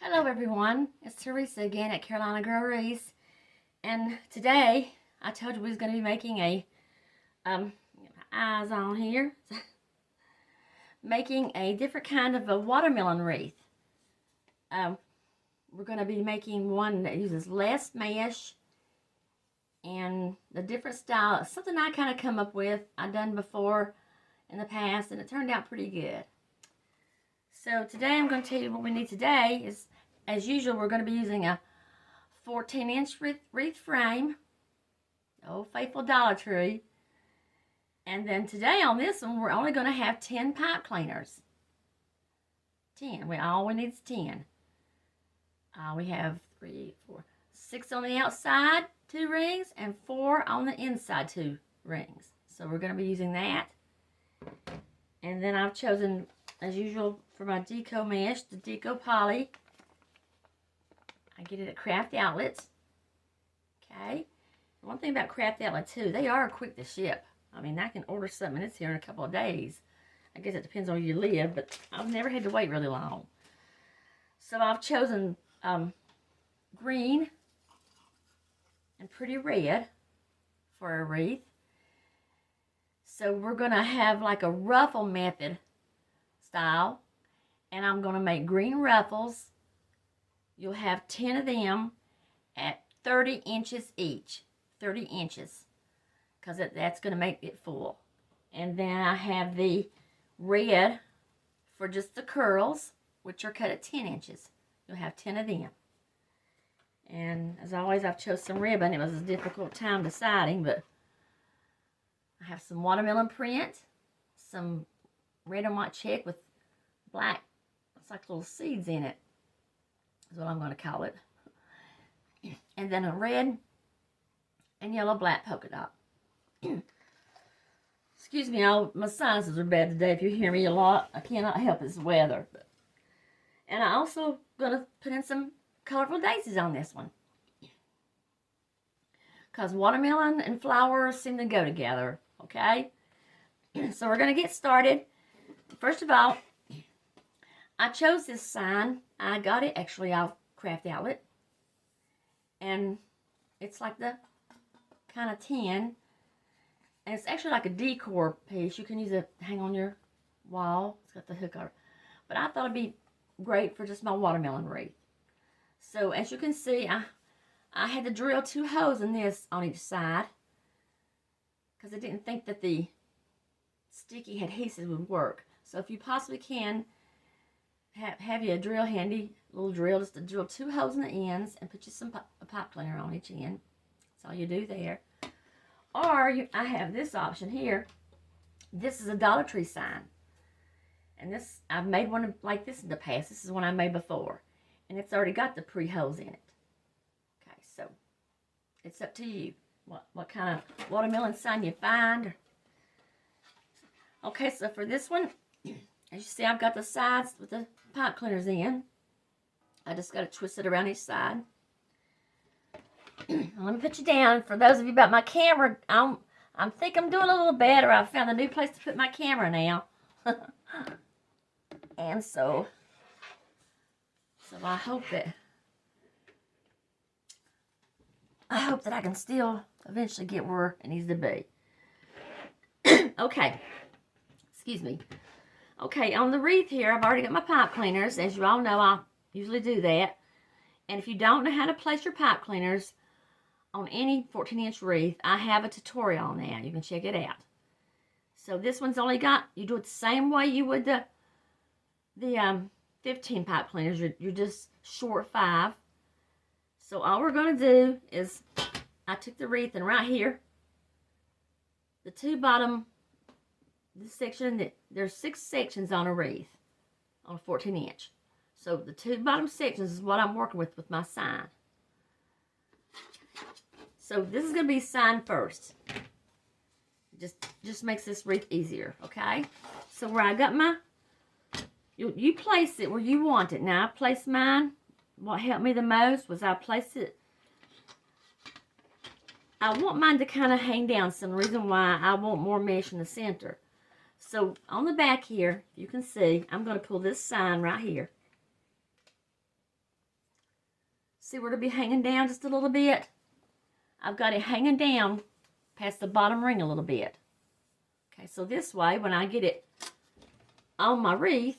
Hello everyone, it's Teresa again at Carolina Girl Wreath, and today I told you we was going to be making a, get my eyes on here, making a different kind of a watermelon wreath. We're going to be making one that uses less mesh and the different style, something I kind of come up with, I've done before in the past, and it turned out pretty good. So today I'm going to tell you what we need today is, as usual, we're going to be using a 14-inch wreath frame, old faithful Dollar Tree. And then today on this one, we're only going to have 10 pipe cleaners. 10. All we need is 10. We have 6 on the outside, 2 rings, and 4 on the inside, 2 rings. So we're going to be using that. And then I've chosen, as usual, for my deco mesh, the deco poly. I get it at Craft Outlets. Okay. One thing about Craft Outlet too, they are quick to ship. I mean, I can order something and it's here in a couple of days. I guess it depends on where you live, but I've never had to wait really long. So I've chosen green and pretty red for a wreath. So we're going to have like a ruffle method style. And I'm going to make green ruffles. You'll have 10 of them at 30 inches each. 30 inches. Because that's going to make it full. And then I have the red for just the curls, which are cut at 10 inches. You'll have 10 of them. And as always, I've chose some ribbon. It was a difficult time deciding, but I have some watermelon print, some red and white check with black, it's like little seeds in it, is what I'm going to call it. And then a red and yellow black polka dot. Excuse me, my sinuses are bad today. If you hear me a lot, I cannot help this weather. And I also going to put in some colorful daisies on this one. Because watermelon and flowers seem to go together, okay? So we're going to get started. First of all, I chose this sign. I got it actually off Craft Outlet. And it's like the kind of tin. And it's actually like a decor piece. You can use it to hang on your wall. It's got the hook on it. But I thought it'd be great for just my watermelon wreath. So as you can see, I had to drill 2 holes in this on each side. Because I didn't think that the sticky adhesive would work. So if you possibly can, have you a drill handy, little drill, just to drill 2 holes in the ends and put you a pipe cleaner on each end. That's all you do there. Or I have this option here. This is a Dollar Tree sign. And this, I've made one like this in the past. This is one I made before. And it's already got the pre-holes in it. Okay, so it's up to you. What kind of watermelon sign you find. Okay, so for this one, as you see, I've got the sides with the pipe cleaners in. I just got to twist it around each side. Let me put you down. For those of you about my camera, I think I'm doing a little better. I've found a new place to put my camera now. And so I hope that I can still eventually get where it needs to be. Okay. Excuse me. Okay, on the wreath here, I've already got my pipe cleaners. As you all know, I usually do that. And if you don't know how to place your pipe cleaners on any 14-inch wreath, I have a tutorial on that. You can check it out. So this one's only got, you do it the same way you would the 15 pipe cleaners. You're just short 5. So all we're going to do is, I took the wreath and right here, the 2 bottom, this section, there's 6 sections on a wreath on a 14-inch. So the 2 bottom sections is what I'm working with my sign. So this is going to be sign first. Just makes this wreath easier, okay? So where I got my, you place it where you want it. Now I placed mine. What helped me the most was I placed it, I want mine to kind of hang down. Some reason why I want more mesh in the center. So on the back here, you can see, I'm going to pull this sign right here. See where it'll be hanging down just a little bit? I've got it hanging down past the bottom ring a little bit. Okay, so this way, when I get it on my wreath,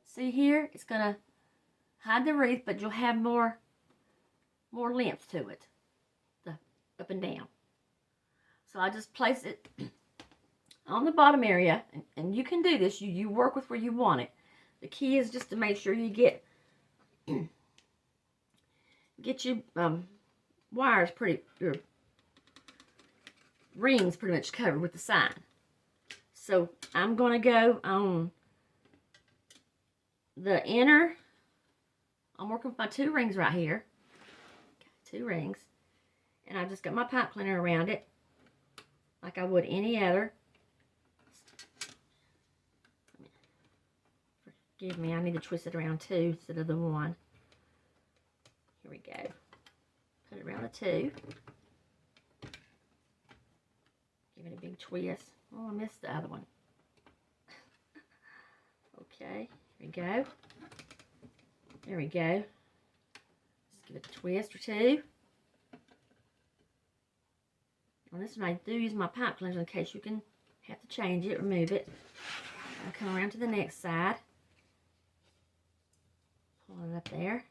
see here, it's going to hide the wreath, but you'll have more length to it, the up and down. So I just place it on the bottom area, and you can do this. You work with where you want it. The key is just to make sure you get your wires your rings pretty much covered with the sign. So I'm going to go on the inner. I'm working with my 2 rings right here. Okay, 2 rings. And I've just got my pipe cleaner around it like I would any other. Forgive me, I need to twist it around 2 instead of the 1. Here we go. Put it around the 2. Give it a big twist. Oh, I missed the other one. Okay, here we go. There we go. Just give it a twist or 2. On this one, I do use my pipe cleanser in case you can have to change it, remove it. I'll come around to the next side. Pull it up there.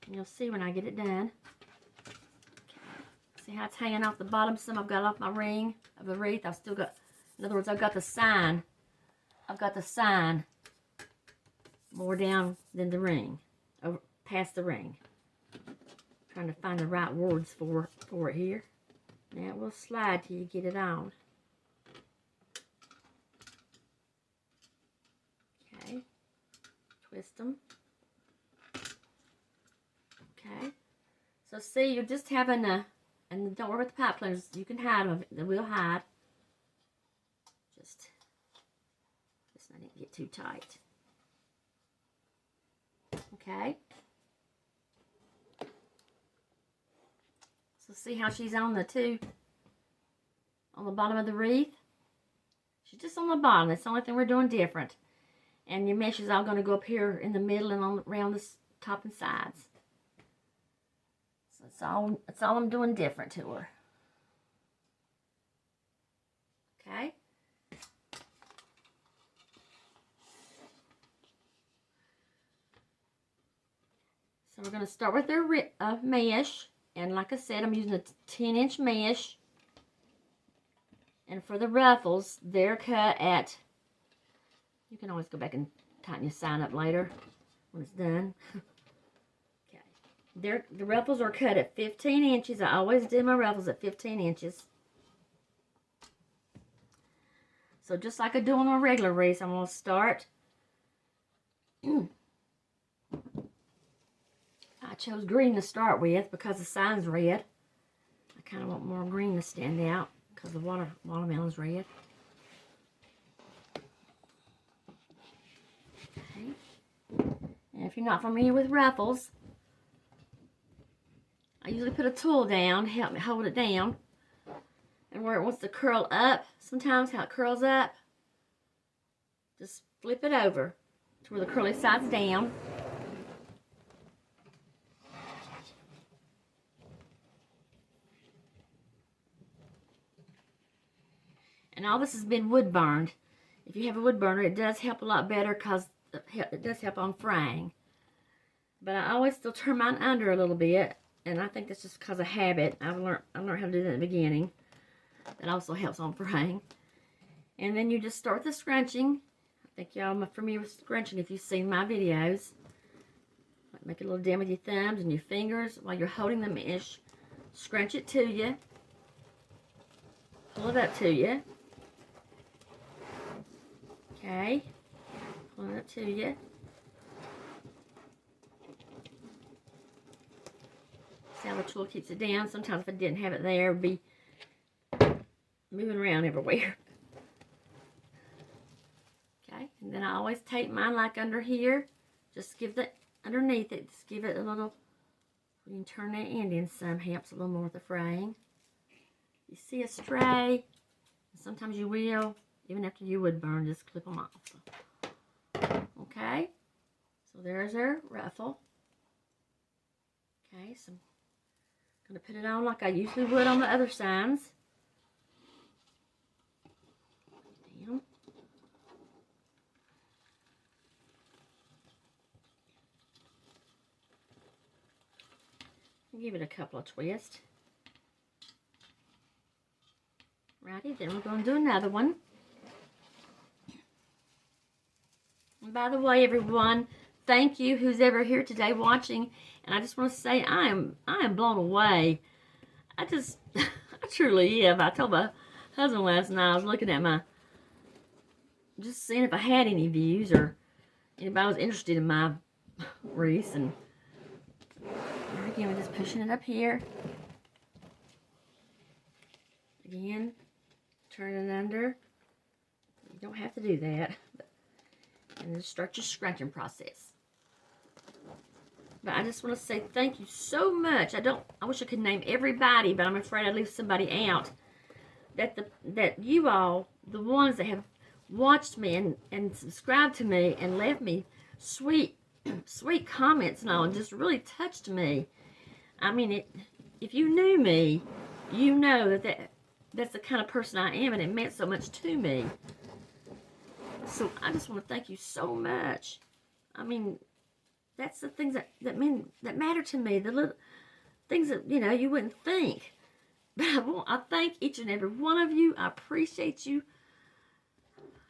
And you'll see when I get it done. See how it's hanging off the bottom? Some I've got off my ring of the wreath. I've still got, in other words, I've got the sign. I've got the sign more down than the ring, over past the ring. Trying to find the right words for it here. Now it will slide till you get it on. Okay, twist them. Okay, so see, you're just having a, and don't worry about the pipe cleaners, you can hide them, they will hide. Just let it get too tight. Okay. So see how she's on the 2, on the bottom of the wreath? She's just on the bottom. That's the only thing we're doing different. And your mesh is all going to go up here in the middle and on around the top and sides. So that's all I'm doing different to her. Okay. So we're going to start with our mesh. And like I said, I'm using a 10-inch mesh. And for the ruffles, they're cut at, you can always go back and tighten your sign up later when it's done. Okay. The ruffles are cut at 15 inches. I always do my ruffles at 15 inches. So just like I do on a regular wreath, I'm going to start. I chose green to start with because the sign's red. I kind of want more green to stand out because the watermelon's red. Okay. And if you're not familiar with ruffles, I usually put a tool down to help me hold it down. And where it wants to curl up, sometimes how it curls up, just flip it over to where the curly side's down. And all this has been wood burned. If you have a wood burner, it does help a lot better because it does help on frying. But I always still turn mine under a little bit, and I think that's just because of habit. I learned how to do that in the beginning. That also helps on frying. And then you just start the scrunching. I think y'all are familiar with scrunching if you've seen my videos. Like make a little dam with your thumbs and your fingers while you're holding the mesh. Scrunch it to you. Pull it up to you. Okay, pulling it to you. See how the tool keeps it down? Sometimes if I didn't have it there, it would be moving around everywhere. Okay, and then I always tape mine like under here. Just give the, underneath it, just give it a little, you can turn that end in some, helps a little more with the fraying. You see a stray, sometimes you will. Even after you would burn, just clip them off. Okay, so there's our ruffle. Okay, so I'm going to put it on like I usually would on the other sides. Down. Give it a couple of twists. Righty, then we're going to do another one. And by the way, everyone, thank you who's ever here today watching. And I just want to say I am blown away. I truly am. I told my husband last night, I was looking at just seeing if I had any views or anybody was interested in my wreaths. And again, we're just pushing it up here. Again, turn it under. You don't have to do that. And then start your scrunching process. But I just want to say thank you so much. I wish I could name everybody, but I'm afraid I'd leave somebody out. That you all, the ones that have watched me and subscribed to me and left me sweet comments and all, and just really touched me. I mean, if you knew me, you know that's the kind of person I am, and it meant so much to me. So I just want to thank you so much. I mean, that's the things that matter to me. The little things that, you wouldn't think. But I thank each and every one of you. I appreciate you.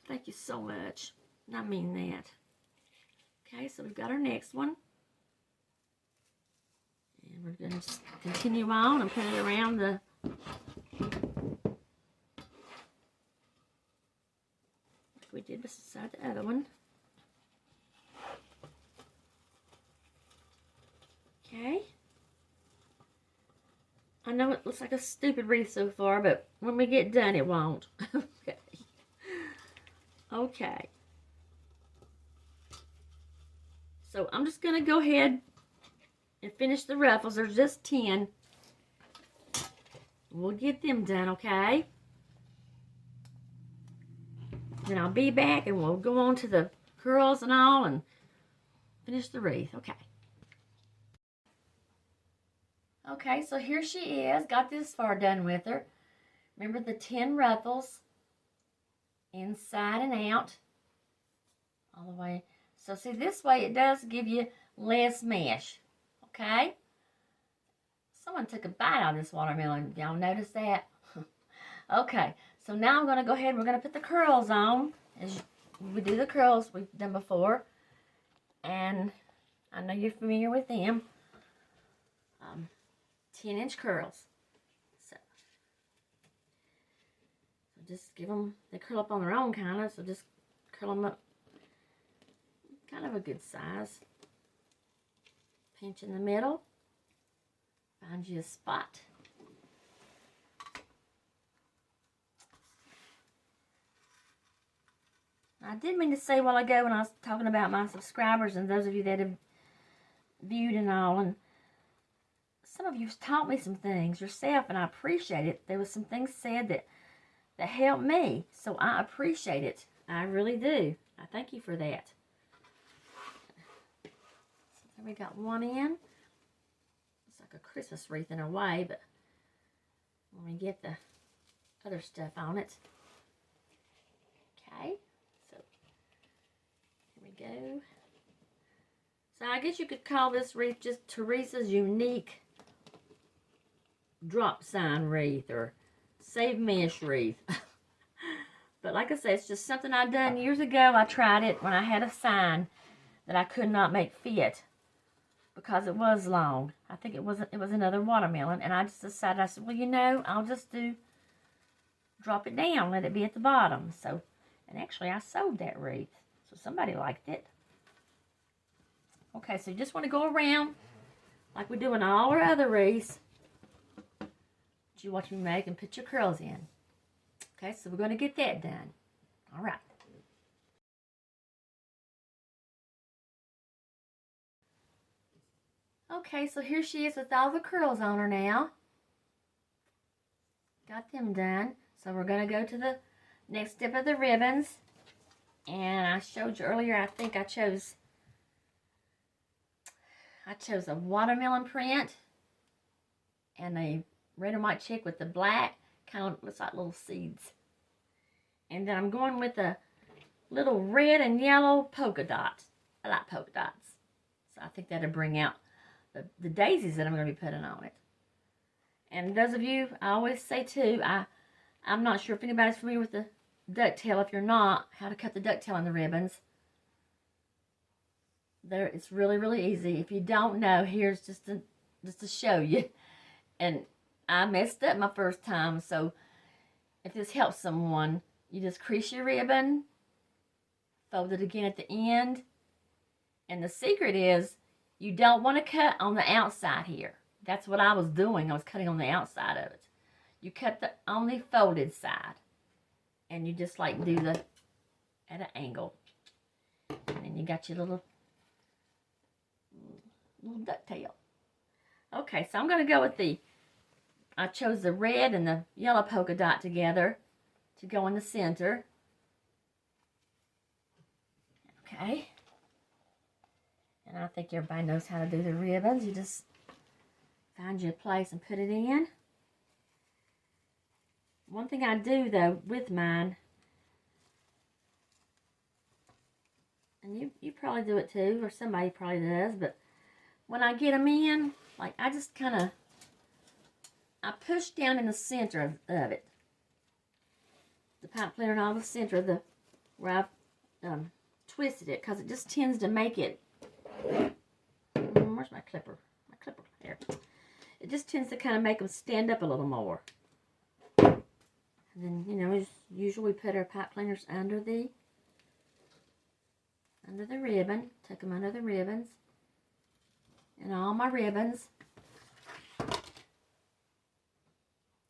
Thank you so much. And I mean that. Okay, so we've got our next one. And we're going to just continue on and put it around the... like we did beside the other one. Okay. I know it looks like a stupid wreath so far, but when we get done, it won't. Okay. Okay. So I'm just going to go ahead and finish the ruffles. There's just 10. We'll get them done, okay? Then I'll be back and we'll go on to the curls and all and finish the wreath. Okay. Okay, so here she is. Got this far done with her. Remember the 10 ruffles inside and out all the way. So see, this way it does give you less mesh. Okay? Someone took a bite out of this watermelon. Y'all notice that? Okay, so now I'm going to go ahead and we're going to put the curls on. As we do the curls we've done before. And I know you're familiar with them. 10-inch curls. So just give them, they curl up on their own kind of, so just curl them up kind of a good size. Pinch in the middle. Find you a spot. I did mean to say a while ago when I was talking about my subscribers and those of you that have viewed and all, and some of you've taught me some things yourself, and I appreciate it. There was some things said that helped me, so I appreciate it. I really do. I thank you for that. So there we got one in. It's like a Christmas wreath in a way, but when we get the other stuff on it. Okay, so here we go. So I guess you could call this wreath just Teresa's unique drop sign wreath or save mesh wreath. But like I said, it's just something I done years ago. I tried it when I had a sign that I could not make fit because it was long. I think it was another watermelon, and I just decided, I said, well, I'll just drop it down, let it be at the bottom. So, and actually I sold that wreath, so somebody liked it. Okay, so you just want to go around like we do in all our other wreaths. You watch me make and put your curls in. Okay, so we're going to get that done. All right. Okay, so here she is with all the curls on her now. Got them done. So we're going to go to the next step of the ribbons. And I showed you earlier, I think I chose a watermelon print and a red and white check with the black, kind of looks like little seeds. And then I'm going with a little red and yellow polka dot. I like polka dots. So I think that'll bring out the daisies that I'm going to be putting on it. And those of you, I always say too, I'm not sure if anybody's familiar with the ducktail. If you're not, how to cut the ducktail in the ribbons. It's really, really easy. If you don't know, here's just to show you. And I messed up my first time, so if this helps someone, you just crease your ribbon, fold it again at the end, and the secret is you don't want to cut on the outside here. That's what I was doing. I was cutting on the outside of it. You cut the only folded side, and you just like do the at an angle, and then you got your little ducktail. Okay, so I'm going to go with I chose the red and the yellow polka dot together to go in the center. Okay. And I think everybody knows how to do the ribbons. You just find you a place and put it in. One thing I do, though, with mine, and you probably do it too, or somebody probably does, but when I get them in, like I just kind of, I push down in the center of it. The pipe cleaner and all the center of where I've twisted it, because it just tends to make it, where's my clipper? My clipper, here. It just tends to kind of make them stand up a little more. And then, you know, as usual, we put our pipe cleaners under the ribbon, tuck them under the ribbons. And all my ribbons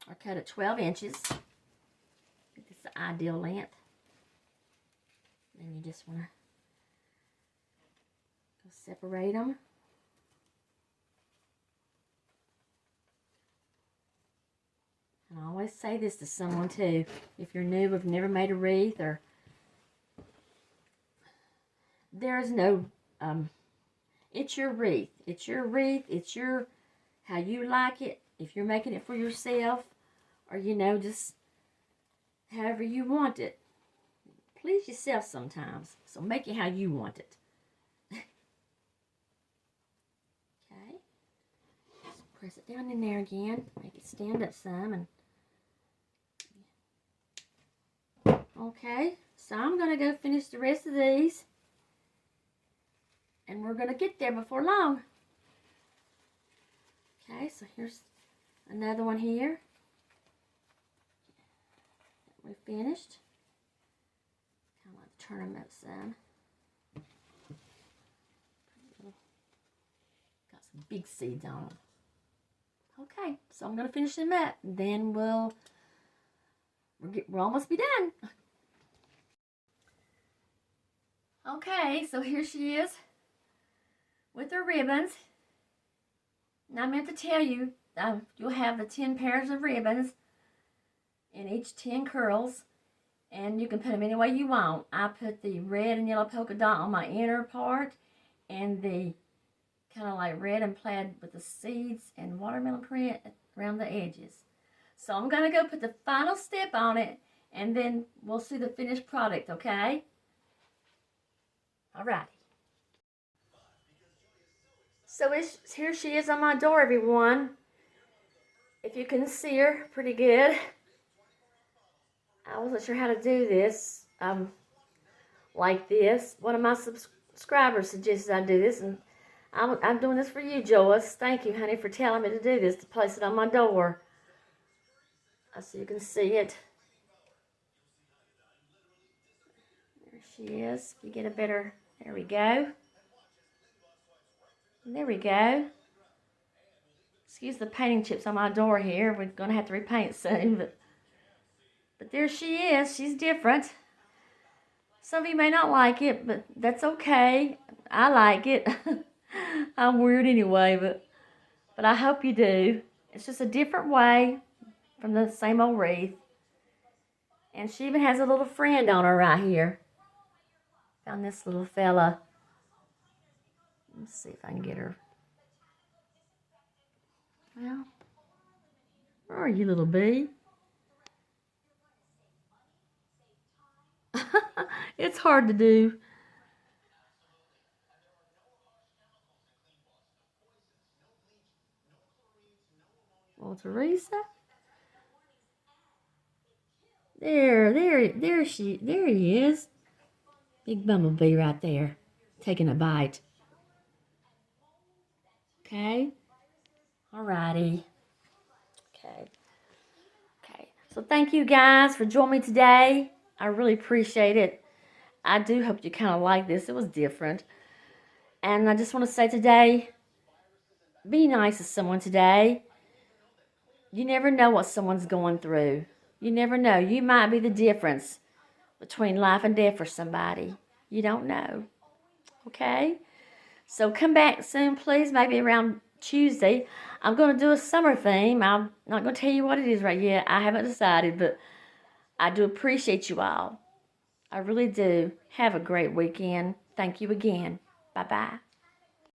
are cut at 12 inches. I think it's the ideal length. Then you just want to go separate them. And I always say this to someone too. If you're new, have never made a wreath, or there is no, it's your wreath. It's your wreath. It's how you like it. If you're making it for yourself, or, you know, just however you want it. Please yourself sometimes. So make it how you want it. Okay. Just press it down in there again. Make it stand up some. And okay. So I'm going to go finish the rest of these. And we're going to get there before long. Okay, so here's another one here. We're finished. Kind of want to turn them up some. Got some big seeds on them. Okay, so I'm going to finish them up. Then we'll almost be done. Okay, so here she is with her ribbons. Now I meant to tell you, you'll have the 10 pairs of ribbons in each 10 curls, and you can put them any way you want. I put the red and yellow polka dot on my inner part, and the kind of like red and plaid with the seeds and watermelon print around the edges. So I'm going to go put the final step on it, and then we'll see the finished product, okay? Alrighty. So here she is on my door, everyone. If you can see her pretty good. I wasn't sure how to do this like this. One of my subscribers suggested I do this, and I'm doing this for you, Joyce. Thank you, honey, for telling me to do this, to place it on my door. So you can see it. There she is. You get a better, there we go. There we go. Excuse the painting chips on my door here. We're going to have to repaint soon, but there she is. She's different. Some of you may not like it, but that's okay. I like it. I'm weird anyway, but I hope you do. It's just a different way from the same old wreath. And she even has a little friend on her right here. Found this little fella. Let's see if I can get her. Well, where are you, little bee? It's hard to do. Well, Teresa. There he is. Big bumblebee right there, taking a bite. Okay. Alrighty. Okay. So thank you guys for joining me today. I really appreciate it. I do hope you kind of like this. It was different. And I just want to say today, be nice to someone today. You never know what someone's going through. You never know. You might be the difference between life and death for somebody. You don't know. Okay? So come back soon, please. Maybe around Tuesday. I'm going to do a summer theme. I'm not going to tell you what it is right yet. I haven't decided, but I do appreciate you all. I really do. Have a great weekend. Thank you again. Bye-bye.